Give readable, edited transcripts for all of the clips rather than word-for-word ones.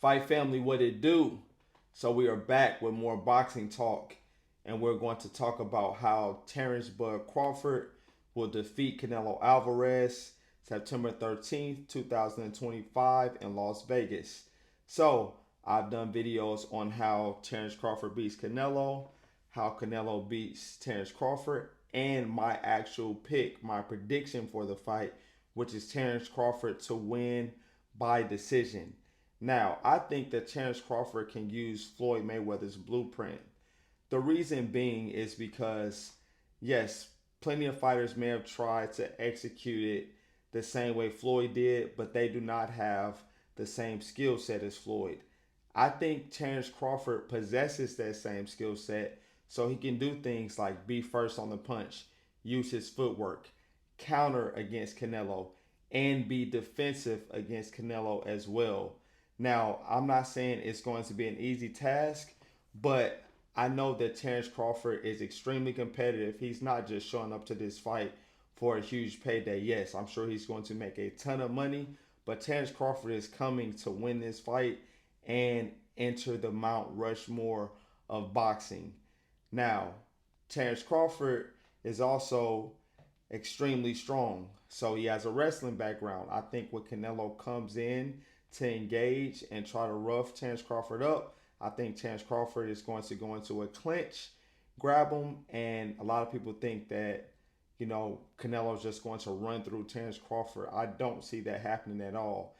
Fight family, what it do? So we are back with more boxing talk, and we're going to talk about how Terence Bud Crawford will defeat Canelo Alvarez September 13th, 2025 in Las Vegas. So I've done videos on how Terence Crawford beats Canelo, how Canelo beats Terence Crawford, and my actual pick, my prediction for the fight, which is Terence Crawford to win by decision. Now, I think that Terence Crawford can use Floyd Mayweather's blueprint. The reason being is because, yes, plenty of fighters may have tried to execute it the same way Floyd did, but they do not have the same skill set as Floyd. I think Terence Crawford possesses that same skill set, so he can do things like be first on the punch, use his footwork, counter against Canelo, and be defensive against Canelo as well. Now, I'm not saying it's going to be an easy task, but I know that Terence Crawford is extremely competitive. He's not just showing up to this fight for a huge payday. Yes, I'm sure he's going to make a ton of money, but Terence Crawford is coming to win this fight and enter the Mount Rushmore of boxing. Now, Terence Crawford is also extremely strong. So he has a wrestling background. I think when Canelo comes in to engage and try to rough Terence Crawford up, I think Terence Crawford is going to go into a clinch, grab him, and a lot of people think that, Canelo's just going to run through Terence Crawford. I don't see that happening at all.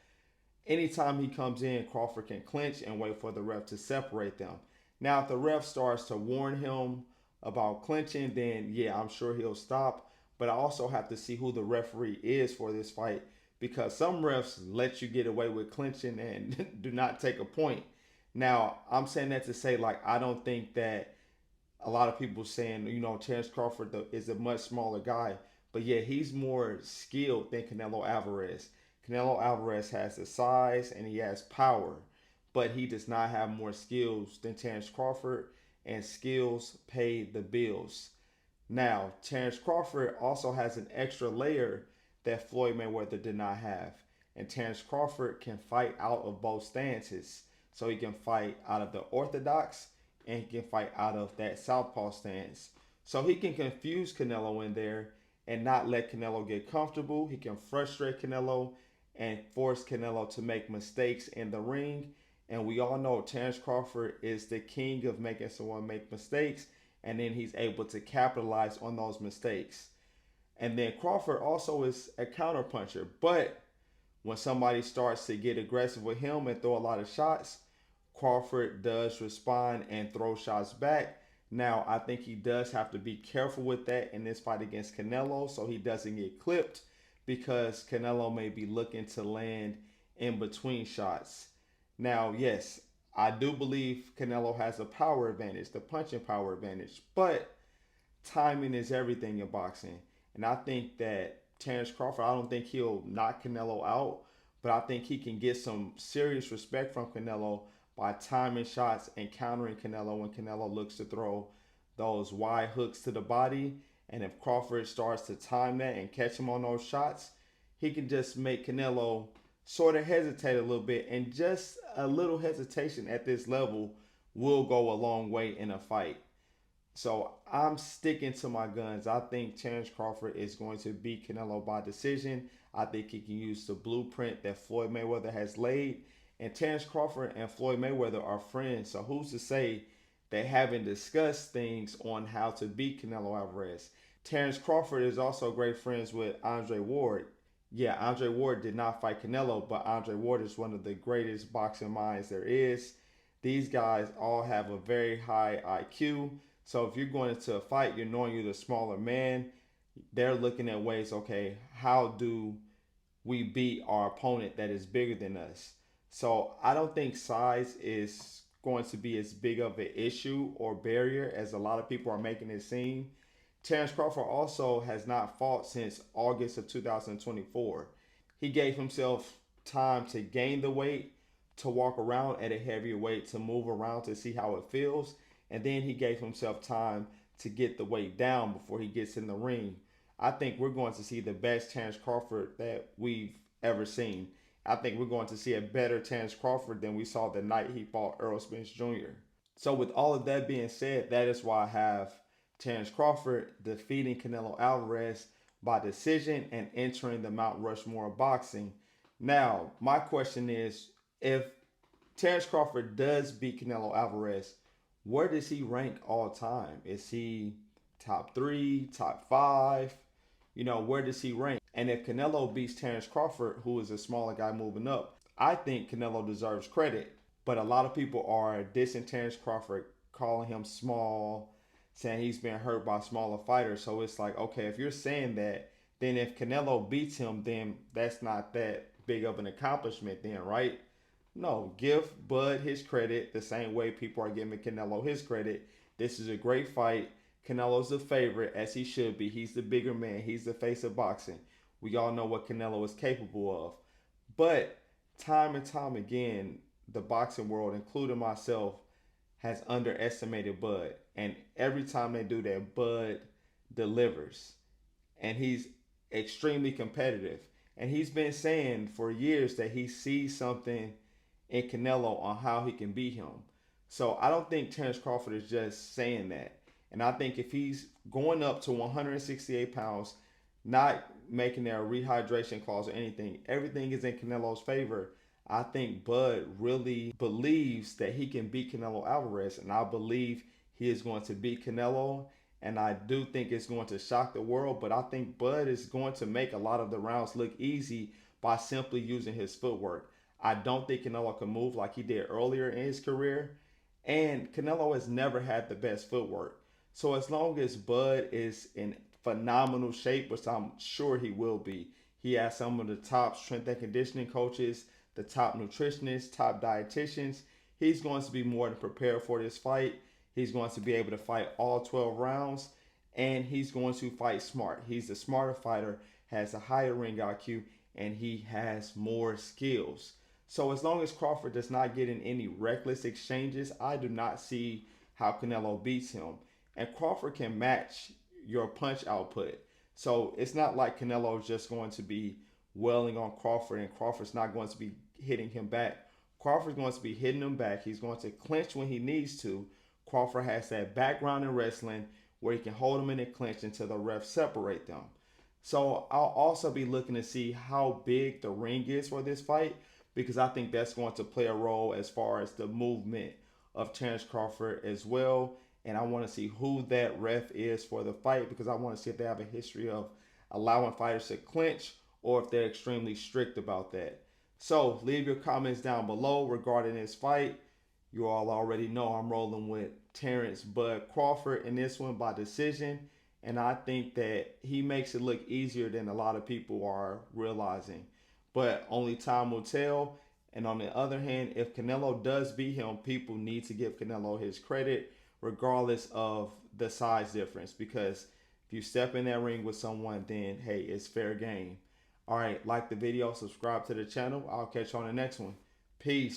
Anytime he comes in, Crawford can clinch and wait for the ref to separate them. Now, if the ref starts to warn him about clinching, then yeah, I'm sure he'll stop. But I also have to see who the referee is for this fight because some refs let you get away with clinching and do not take a point. Now, I'm saying that to say, like, I don't think that a lot of people saying, Terence Crawford is a much smaller guy. But yeah, he's more skilled than Canelo Alvarez. Canelo Alvarez has the size and he has power, but he does not have more skills than Terence Crawford, and skills pay the bills. Now, Terence Crawford also has an extra layer that Floyd Mayweather did not have. And Terence Crawford can fight out of both stances. So he can fight out of the orthodox and he can fight out of that southpaw stance. So he can confuse Canelo in there and not let Canelo get comfortable. He can frustrate Canelo and force Canelo to make mistakes in the ring. And we all know Terence Crawford is the king of making someone make mistakes, and then he's able to capitalize on those mistakes. And then Crawford also is a counterpuncher, but when somebody starts to get aggressive with him and throw a lot of shots, Crawford does respond and throw shots back. Now, I think he does have to be careful with that in this fight against Canelo so he doesn't get clipped because Canelo may be looking to land in between shots. Now, yes, I do believe Canelo has a power advantage, the punching power advantage, but timing is everything in boxing. And I think that Terence Crawford, I don't think he'll knock Canelo out, but I think he can get some serious respect from Canelo by timing shots and countering Canelo when Canelo looks to throw those wide hooks to the body. And if Crawford starts to time that and catch him on those shots, he can just make Canelo sort of hesitate a little bit. And just a little hesitation at this level will go a long way in a fight. So I'm sticking to my guns. I think Terence Crawford is going to beat Canelo by decision. I think he can use the blueprint that Floyd Mayweather has laid. And Terence Crawford and Floyd Mayweather are friends. So who's to say they haven't discussed things on how to beat Canelo Alvarez? Terence Crawford is also great friends with Andre Ward. Yeah, Andre Ward did not fight Canelo, but Andre Ward is one of the greatest boxing minds there is. These guys all have a very high IQ. So if you're going into a fight, you're knowing you're the smaller man, they're looking at ways, okay, how do we beat our opponent that is bigger than us? So I don't think size is going to be as big of an issue or barrier as a lot of people are making it seem. Terence Crawford also has not fought since August of 2024. He gave himself time to gain the weight, to walk around at a heavier weight, to move around to see how it feels, and then he gave himself time to get the weight down before he gets in the ring. I think we're going to see the best Terence Crawford that we've ever seen. I think we're going to see a better Terence Crawford than we saw the night he fought Earl Spence Jr. So with all of that being said, that is why I have Terence Crawford defeating Canelo Alvarez by decision and entering the Mount Rushmore of boxing. Now, my question is, if Terence Crawford does beat Canelo Alvarez, where does he rank all time? Is he top three, top five? Where does he rank? And if Canelo beats Terence Crawford, who is a smaller guy moving up, I think Canelo deserves credit. But a lot of people are dissing Terence Crawford, calling him small, saying he's been hurt by smaller fighters. So it's like, okay, if you're saying that, then if Canelo beats him, then that's not that big of an accomplishment, then, right? No, give Bud his credit the same way people are giving Canelo his credit. This is a great fight. Canelo's the favorite, as he should be. He's the bigger man. He's the face of boxing. We all know what Canelo is capable of. But time and time again, the boxing world, including myself, has underestimated Bud. And every time they do that, Bud delivers. And he's extremely competitive. And he's been saying for years that he sees something in Canelo on how he can beat him. So I don't think Terence Crawford is just saying that. And I think if he's going up to 168 pounds, not making there a rehydration clause or anything, everything is in Canelo's favor. I think Bud really believes that he can beat Canelo Alvarez, and I believe he is going to beat Canelo. And I do think it's going to shock the world, but I think Bud is going to make a lot of the rounds look easy by simply using his footwork. I don't think Canelo can move like he did earlier in his career, and Canelo has never had the best footwork. So as long as Bud is in phenomenal shape, which I'm sure he will be, he has some of the top strength and conditioning coaches, the top nutritionists, top dietitians. He's going to be more than prepared for this fight. He's going to be able to fight all 12 rounds, and he's going to fight smart. He's a smarter fighter, has a higher ring IQ, and he has more skills. So as long as Crawford does not get in any reckless exchanges, I do not see how Canelo beats him. And Crawford can match your punch output. So it's not like Canelo is just going to be welling on Crawford and Crawford's not going to be hitting him back. Crawford's going to be hitting him back. He's going to clinch when he needs to. Crawford has that background in wrestling where he can hold him in a clinch until the refs separate them. So I'll also be looking to see how big the ring is for this fight, because I think that's going to play a role as far as the movement of Terence Crawford as well. And I want to see who that ref is for the fight, because I want to see if they have a history of allowing fighters to clinch or if they're extremely strict about that. So leave your comments down below regarding this fight. You all already know I'm rolling with Terence Bud Crawford in this one by decision. And I think that he makes it look easier than a lot of people are realizing. But only time will tell. And on the other hand, if Canelo does beat him, people need to give Canelo his credit regardless of the size difference. Because if you step in that ring with someone, then hey, it's fair game. All right, like the video, subscribe to the channel. I'll catch you on the next one. Peace.